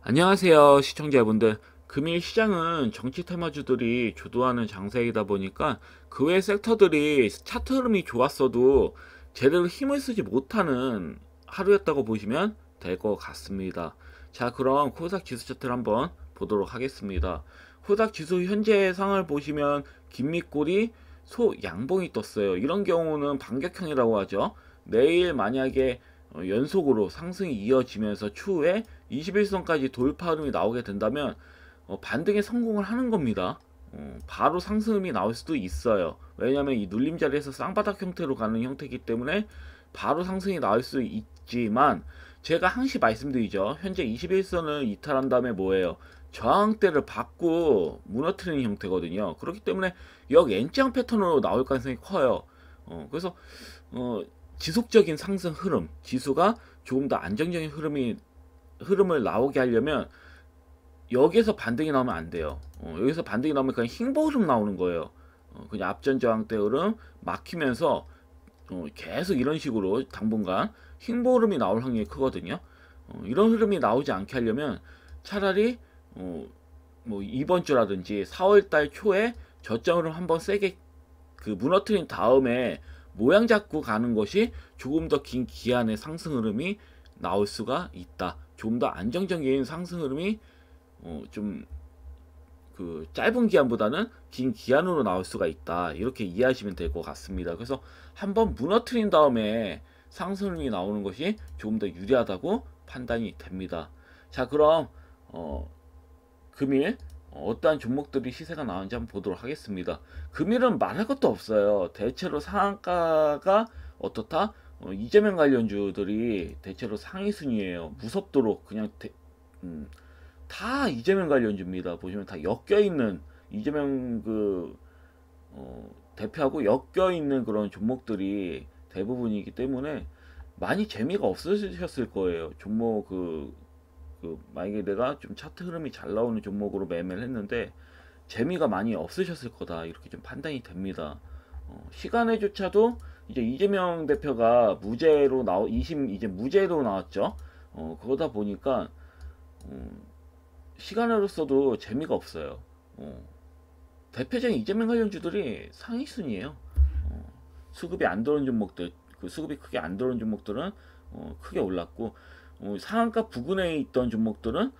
안녕하세요 시청자분들. 금일 시장은 정치 테마주들이 주도하는 장세이다 보니까 그 외 섹터들이 차트 흐름이 좋았어도 제대로 힘을 쓰지 못하는 하루였다고 보시면 될 것 같습니다. 자, 그럼 코스닥 지수 차트를 한번 보도록 하겠습니다. 코스닥 지수 현재 상을 보시면 긴밑골이 소양봉이 떴어요. 이런 경우는 반격형이라고 하죠. 내일 만약에 연속으로 상승이 이어지면서 추후에 21선까지 돌파 흐름이 나오게 된다면 반등에 성공을 하는 겁니다. 바로 상승음이 나올 수도 있어요. 왜냐하면 이 눌림 자리에서 쌍바닥 형태로 가는 형태이기 때문에 바로 상승이 나올 수 있지만, 제가 항시 말씀드리죠. 현재 21선을 이탈한 다음에 뭐예요? 저항대를 받고 무너뜨리는 형태거든요. 그렇기 때문에 역 N장 패턴으로 나올 가능성이 커요. 그래서 지속적인 상승 흐름, 지수가 조금 더 안정적인 흐름을 나오게 하려면 여기에서 반등이 나오면 안 돼요. 여기서 반등이 나오면 그냥 흰보 흐름 나오는 거예요. 그냥 앞전 저항대 흐름 막히면서 계속 이런 식으로 당분간 흰보 흐름이 나올 확률이 크거든요. 이런 흐름이 나오지 않게 하려면 차라리 뭐 이번 주라든지 4월달 초에 저점 흐름 한번 세게 무너뜨린 다음에 모양 잡고 가는 것이 조금 더 긴 기간의 상승 흐름이 나올 수가 있다. 좀 더 안정적인 상승 흐름이 좀 짧은 기간보다는 긴 기간으로 나올 수가 있다. 이렇게 이해하시면 될 것 같습니다. 그래서 한번 무너뜨린 다음에 상승 흐름이 나오는 것이 조금 더 유리하다고 판단이 됩니다. 자, 그럼 금일 어떠한 종목들이 시세가 나오는지 한번 보도록 하겠습니다. 금일은 말할 것도 없어요. 대체로 상한가가 어떻다? 이재명 관련주들이 대체로 상위 순위예요. 무섭도록 그냥 다 이재명 관련주입니다. 보시면 다 엮여있는 이재명 대표하고 엮여있는 그런 종목들이 대부분이기 때문에 많이 재미가 없으셨을 거예요. 종목 만약에 내가 좀 차트 흐름이 잘 나오는 종목으로 매매를 했는데 재미가 많이 없으셨을 거다, 이렇게 좀 판단이 됩니다. 시간에조차도 이제 이재명 대표가 무죄로 2심 이제 무죄로 나왔죠. 그러다 보니까 시간으로서도 재미가 없어요. 대표적인 이재명 관련주들이 상위 순위예요. 수급이 안 들어온 종목들, 수급이 크게 안 들어온 종목들은 크게 올랐고, 상한가 부근에 있던 종목들은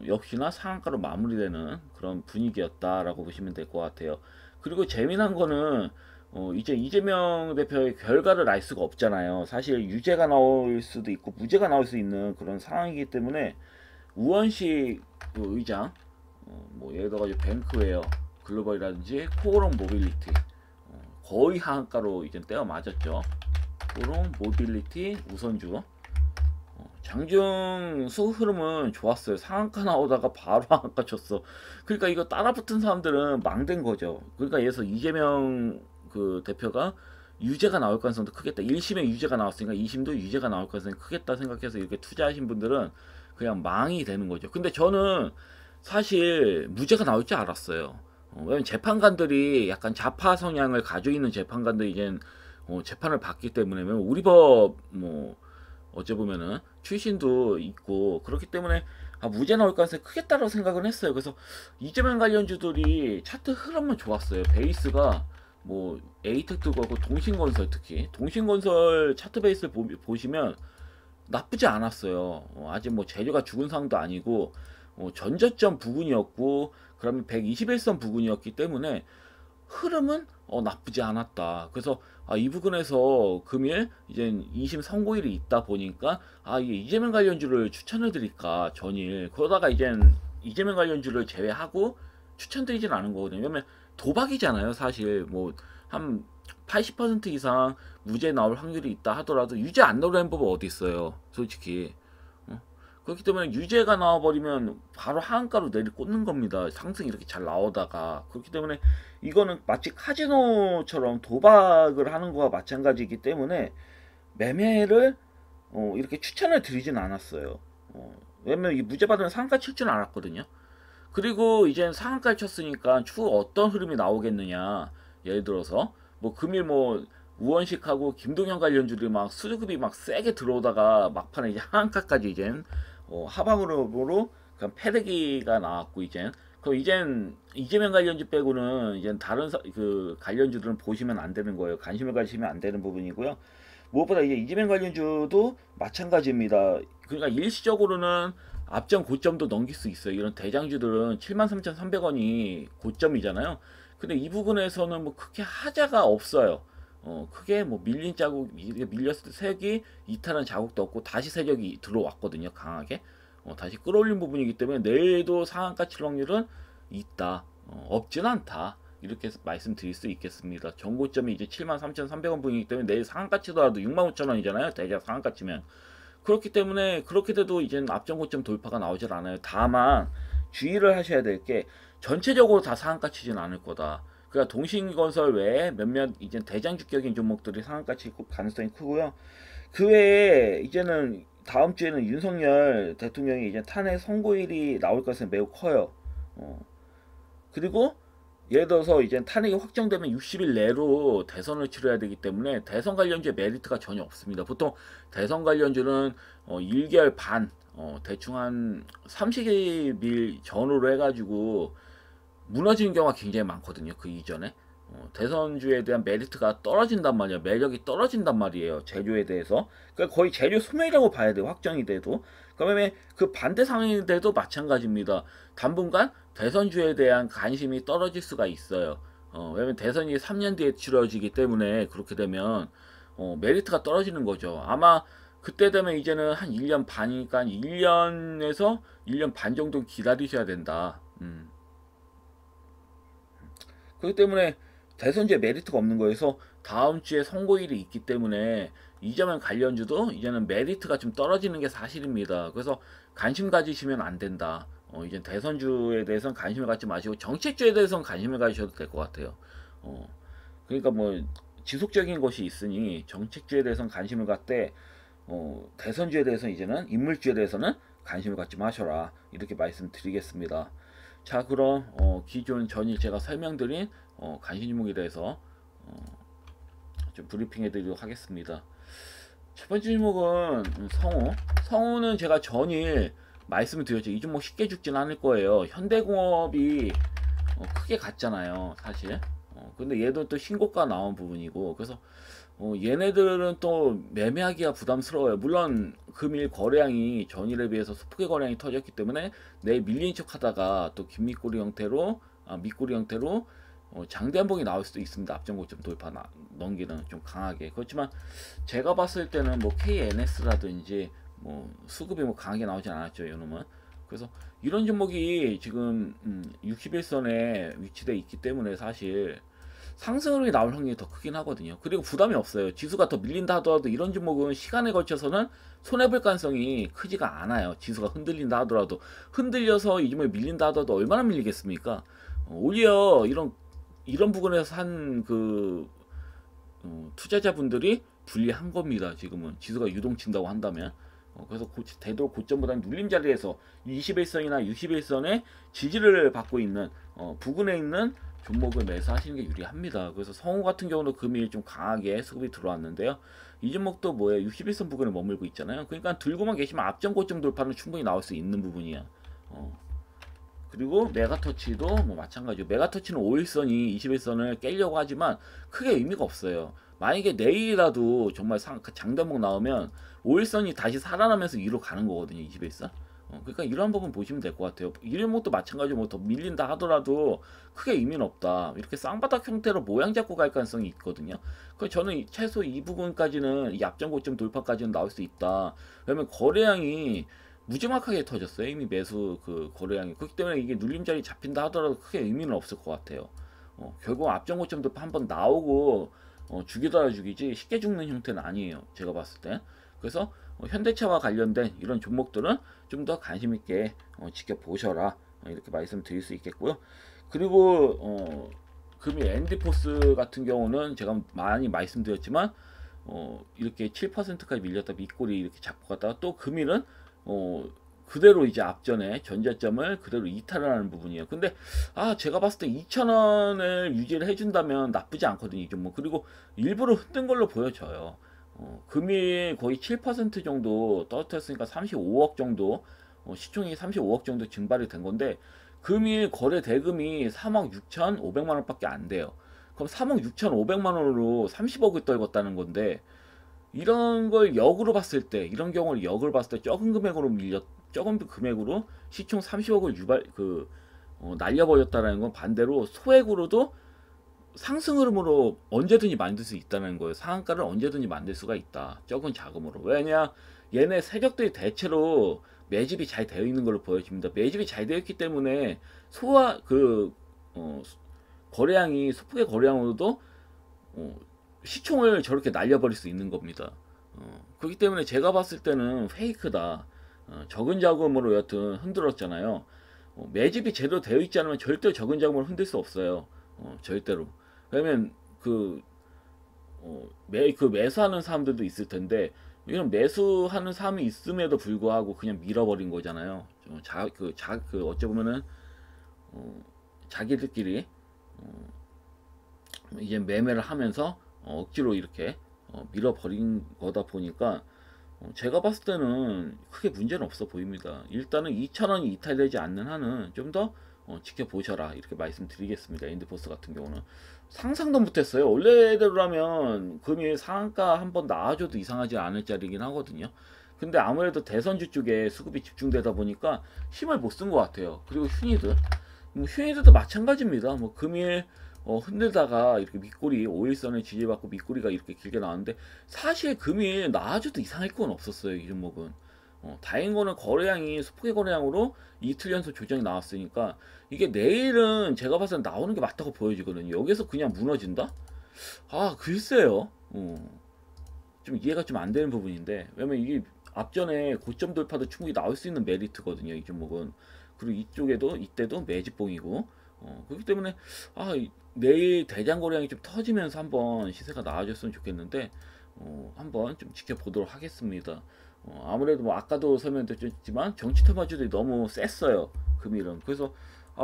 역시나 상한가로 마무리되는 그런 분위기였다라고 보시면 될 것 같아요. 그리고 재미난 거는 이제 이재명 대표의 결과를 알 수가 없잖아요. 사실 유죄가 나올 수도 있고 무죄가 나올 수 있는 그런 상황이기 때문에 우원식 의장, 뭐 예를 들어가지고 뱅크웨어 글로벌이라든지 코오롱 모빌리티 거의 하한가로 이제 떼어 맞았죠. 코오롱 모빌리티 우선주 장중 수 흐름은 좋았어요. 상한가 나오다가 바로 하한가 쳤어. 그러니까 이거 따라붙은 사람들은 망된 거죠. 그러니까 예서 이재명 대표가 유죄가 나올 가능성도 크겠다. 1심에 유죄가 나왔으니까 2심도 유죄가 나올 가능성이 크겠다 생각해서 이렇게 투자하신 분들은 그냥 망이 되는 거죠. 근데 저는 사실 무죄가 나올 줄 알았어요. 왜냐면 재판관들이 약간 좌파 성향을 가지고 있는 재판관들이 이제 재판을 받기 때문에, 우리 법 어째 보면은 출신도 있고 그렇기 때문에 무죄 나올 가능성이 크겠다라고 생각은 했어요. 그래서 이재명 관련주들이 차트 흐름은 좋았어요. 베이스가 뭐 에이텍도 그렇고 동신건설, 특히 동신건설 차트 베이스를 보시면 나쁘지 않았어요. 아직 뭐 재료가 죽은 상도 아니고 전저점 부근이었고 그러면 121선 부근이었기 때문에 흐름은 나쁘지 않았다. 그래서 이 부분에서 금일 이제 2심 선고일이 있다 보니까 이게 이재명 관련주를 추천해 드릴까 전일, 그러다가 이제 이재명 관련주를 제외하고 추천드리진 않은 거거든요. 왜냐면 도박이잖아요. 사실 뭐 한 80% 이상 무죄 나올 확률이 있다 하더라도 유죄 안 나오는 법은 어디 있어요, 솔직히. 그렇기 때문에 유죄가 나와버리면 바로 하한가로 내리꽂는 겁니다. 상승이 이렇게 잘 나오다가. 그렇기 때문에 이거는 마치 카지노처럼 도박을 하는 거와 마찬가지이기 때문에 매매를 이렇게 추천을 드리진 않았어요. 왜냐면 이 무죄 받으면 상한가 칠 줄 알았거든요. 그리고 이제 상한가를 쳤으니까 추후 어떤 흐름이 나오겠느냐. 예를 들어서 뭐 금일 우원식하고 김동현 관련주들이 막 수급이 막 세게 들어오다가 막판에 이제 하한가까지 이젠 하방으로 그냥 패대기가 나왔고 이젠 그럼 이젠 이재명 관련주 빼고는 이젠 다른 그 관련주들은 보시면 안 되는 거예요. 관심을 가지시면 안 되는 부분이고요. 무엇보다 이제 이재명 관련주도 마찬가지입니다. 그러니까 일시적으로는 앞전 고점도 넘길 수 있어요. 이런 대장주들은 73,300원이 고점이잖아요. 근데 이 부분에서는 뭐 크게 하자가 없어요. 크게 뭐 밀린 자국, 밀렸을 때 색이 이탈한 자국도 없고 다시 세력이 들어왔거든요. 강하게. 다시 끌어올린 부분이기 때문에 내일도 상한가 칠 확률은 있다. 없진 않다. 이렇게 말씀드릴 수 있겠습니다. 전고점이 이제 73,300원 분이기 때문에 내일 상한가 치더라도 65,000원이잖아요. 대략 상한가 치면. 그렇기 때문에 그렇게 돼도 이제는 앞전 고점 돌파가 나오질 않아요. 다만 주의를 하셔야 될 게 전체적으로 다 상한가 치진 않을 거다. 그러니까 동신건설 외에 몇몇 이제 대장주격인 종목들이 상한가 칠 가능성이 크고요. 그 외에 이제는 다음 주에는 윤석열 대통령이 이제 탄핵 선고일이 나올 것은 매우 커요. 그리고 예를 들어서 이제 탄핵이 확정되면 60일 내로 대선을 치러야 되기 때문에 대선 관련주의 메리트가 전혀 없습니다. 보통 대선 관련주는 1개월 반, 대충 한 30일 전후로 해가지고 무너지는 경우가 굉장히 많거든요. 그 이전에. 대선주에 대한 메리트가 떨어진단 말이에요. 매력이 떨어진단 말이에요. 재료에 대해서. 그러니까 거의 재료 소멸이라고 봐야 돼요. 확정이 돼도. 그다음에 그 반대 상황이 돼도 마찬가지입니다. 당분간 대선주에 대한 관심이 떨어질 수가 있어요. 왜냐면 대선이 3년 뒤에 치러지기 때문에 그렇게 되면 메리트가 떨어지는 거죠. 아마 그때 되면 이제는 한 1년 반이니까 1년에서 1년 반 정도 기다리셔야 된다. 그렇기 때문에 대선주에 메리트가 없는 거여서 다음 주에 선고일이 있기 때문에 이재명 관련주도 이제는 메리트가 좀 떨어지는 게 사실입니다. 그래서 관심 가지시면 안 된다. 이제 대선주에 대해서는 관심을 갖지 마시고 정책주에 대해서는 관심을 가지셔도 될 것 같아요. 그러니까 뭐 지속적인 것이 있으니 정책주에 대해서는 관심을 갖되 대선주에 대해서는 이제는 인물주에 대해서는 관심을 갖지 마셔라. 이렇게 말씀드리겠습니다. 자, 그럼 기존 전일 제가 설명드린 관심 종목에 대해서 좀 브리핑해드리도록 하겠습니다. 첫 번째 종목은 성우. 성우는 제가 전일 말씀을 드렸죠. 이 종목 쉽게 죽진 않을 거예요. 현대공업이 크게 갔잖아요, 사실. 근데 얘도 또 신고가 나온 부분이고, 그래서 얘네들은 또 매매하기가 부담스러워요. 물론 금일 거래량이 전일에 비해서 소폭의 거래량이 터졌기 때문에 내일 밀린 척 하다가 또 밑꼬리 형태로 장대 한봉이 나올 수도 있습니다. 앞전 고점 돌파 넘기는 좀 강하게. 그렇지만 제가 봤을 때는 뭐 KNS라든지 뭐 수급이 뭐 강하게 나오진 않았죠, 이놈은. 그래서 이런 종목이 지금 61선에 위치돼 있기 때문에 사실 상승률이 나올 확률이 더 크긴 하거든요. 그리고 부담이 없어요. 지수가 더 밀린다 하더라도 이런 종목은 시간에 걸쳐서는 손해볼 가능성이 크지가 않아요. 지수가 흔들린다 하더라도 흔들려서 이 종목이 밀린다 하더라도 얼마나 밀리겠습니까? 오히려 이런 부분에서 산 그 투자자분들이 불리한 겁니다. 지금은 지수가 유동친다고 한다면. 그래서 되도록 고점보다는 눌림 자리에서 21선이나 61선의 지지를 받고 있는 부근에 있는 종목을 매수하시는 게 유리합니다. 그래서 성우 같은 경우는 금일 좀 강하게 수급이 들어왔는데요. 이 종목도 뭐예요? 61선 부근에 머물고 있잖아요. 그러니까 들고만 계시면 앞전 고점 돌파는 충분히 나올 수 있는 부분이야. 그리고 메가터치도 뭐 마찬가지로 메가터치는 5일선이 21선을 깨려고 하지만 크게 의미가 없어요. 만약에 내일이라도 정말 장대목 나오면 5일선이 다시 살아나면서 위로 가는 거거든요. 21선. 그러니까 이런 부분 보시면 될 것 같아요. 이름목도 마찬가지로 뭐 더 밀린다 하더라도 크게 의미는 없다. 이렇게 쌍바닥 형태로 모양 잡고 갈 가능성이 있거든요. 그래서 저는 최소 이 부분까지는 이 앞전 고점 돌파까지는 나올 수 있다. 왜냐면 거래량이 무지막하게 터졌어요. 이미 매수 그 거래량이. 그렇기 때문에 이게 눌림자리 잡힌다 하더라도 크게 의미는 없을 것 같아요. 결국 앞전 고점 돌파 한번 나오고 죽이더라 죽이지 쉽게 죽는 형태는 아니에요. 제가 봤을 때. 그래서 현대차와 관련된 이런 종목들은 좀 더 관심 있게 지켜보셔라. 이렇게 말씀드릴 수 있겠고요. 그리고 금일 엔디포스 같은 경우는 제가 많이 말씀드렸지만 이렇게 7%까지 밀렸다 밑꼬리 이렇게 잡고 갔다가 또 금일은 그대로 이제 앞전에 전저점을 그대로 이탈을 하는 부분이에요. 근데 제가 봤을 때 2,000원을 유지를 해준다면 나쁘지 않거든요. 이 종목. 그리고 일부러 흔든 걸로 보여져요. 금일 거의 7% 정도 떨어뜨렸으니까 35억 정도, 시총이 35억 정도 증발이 된 건데, 금일 거래 대금이 3억 6,500만 원밖에 안 돼요. 그럼 3억 6,500만 원으로 30억을 떨궜다는 건데, 이런 걸 역으로 봤을 때, 이런 경우를 역으로 봤을 때 적은 금액으로 시총 30억을 날려버렸다는 건 반대로 소액으로도 상승 흐름으로 언제든지 만들 수 있다는 거예요. 상한가를 언제든지 만들 수가 있다. 적은 자금으로. 왜냐? 얘네 세력들이 대체로 매집이 잘 되어 있는 걸로 보여집니다. 매집이 잘 되어 있기 때문에 소화 거래량이 소폭의 거래량으로도 시총을 저렇게 날려버릴 수 있는 겁니다. 그렇기 때문에 제가 봤을 때는 페이크다. 적은 자금으로 여튼 흔들었잖아요. 매집이 제대로 되어 있지 않으면 절대 적은 자금으로 흔들 수 없어요. 절대로. 왜냐면 매수하는 사람들도 있을 텐데, 이런 매수하는 사람이 있음에도 불구하고 그냥 밀어버린 거잖아요. 어찌 보면은 자기들끼리 이제 매매를 하면서 억지로 이렇게 밀어버린 거다 보니까 제가 봤을 때는 크게 문제는 없어 보입니다. 일단은 2,000원이 이탈되지 않는 한은 좀 더 지켜보셔라, 이렇게 말씀드리겠습니다. 인드포스 같은 경우는 상상도 못했어요. 원래대로라면 금일 상한가 한번 나와줘도 이상하지 않을 자리긴 하거든요. 근데 아무래도 대선주 쪽에 수급이 집중되다 보니까 힘을 못 쓴 것 같아요. 그리고 휴니들도 마찬가지입니다. 뭐 금일 흔들다가 이렇게 밑꼬리 5일선을 지지받고 밑꼬리가 이렇게 길게 나왔는데, 사실 금일 나와줘도 이상할 건 없었어요. 이 종목은 다행인 거는 거래량이 소폭의 거래량으로 이틀 연속 조정이 나왔으니까 이게 내일은 제가 봐서는 나오는 게 맞다고 보여지거든요. 여기서 그냥 무너진다? 글쎄요. 좀 이해가 좀 안 되는 부분인데, 왜냐면 이게 앞전에 고점 돌파도 충분히 나올 수 있는 메리트거든요, 이 종목은. 그리고 이때도 매집봉이고, 그렇기 때문에 내일 대장 거래량이 좀 터지면서 한번 시세가 나아졌으면 좋겠는데, 한번 좀 지켜보도록 하겠습니다. 아무래도 뭐 아까도 설명드렸지만 정치 테마주들이 너무 셌어요, 금일은. 그래서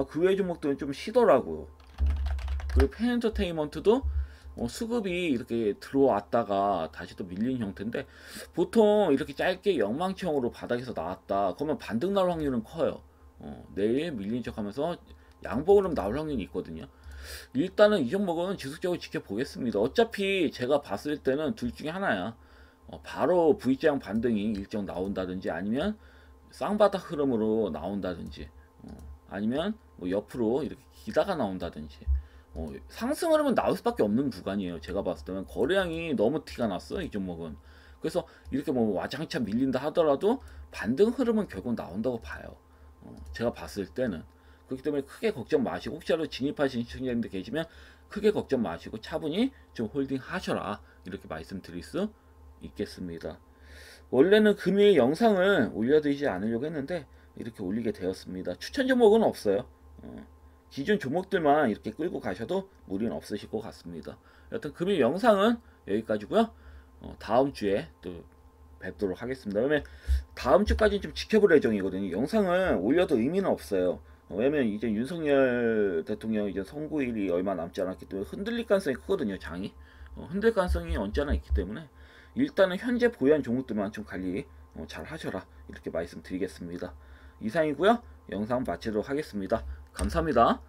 그 외 종목들은 좀 쉬더라고요. 그리고 팬엔터테인먼트도 수급이 이렇게 들어왔다가 다시 또 밀린 형태인데, 보통 이렇게 짧게 영망청으로 바닥에서 나왔다 그러면 반등 나올 확률은 커요. 내일 밀린 척 하면서 양봉으로 나올 확률이 있거든요. 일단은 이 종목은 지속적으로 지켜보겠습니다. 어차피 제가 봤을 때는 둘 중에 하나야. 바로 V자형 반등이 일정 나온다든지, 아니면 쌍바닥 흐름으로 나온다든지, 아니면 뭐 옆으로 이렇게 기다가 나온다든지. 상승 흐름은 나올 수밖에 없는 구간이에요. 제가 봤을 때는 거래량이 너무 티가 났어, 이 종목은. 그래서 이렇게 뭐 와장창 밀린다 하더라도 반등 흐름은 결국 나온다고 봐요. 제가 봤을 때는. 그렇기 때문에 크게 걱정 마시고, 혹시라도 진입하신 시청자님들 계시면 크게 걱정 마시고 차분히 좀 홀딩 하셔라, 이렇게 말씀드릴 수 있겠습니다. 원래는 금일 영상을 올려드리지 않으려고 했는데 이렇게 올리게 되었습니다. 추천 종목은 없어요. 기존 종목들만 이렇게 끌고 가셔도 무리는 없으실 것 같습니다. 여튼 금일 영상은 여기까지고요. 다음 주에 또 뵙도록 하겠습니다. 왜냐면 다음 주까지는 좀 지켜볼 예정이거든요. 영상을 올려도 의미는 없어요. 왜냐면 이제 윤석열 대통령 이제 선고일이 얼마 남지 않았기 때문에 흔들릴 가능성이 크거든요. 장이 흔들 가능성이 언제나 있기 때문에 일단은 현재 보유한 종목들만 좀 관리 잘 하셔라, 이렇게 말씀드리겠습니다. 이상이고요. 영상 마치도록 하겠습니다. 감사합니다.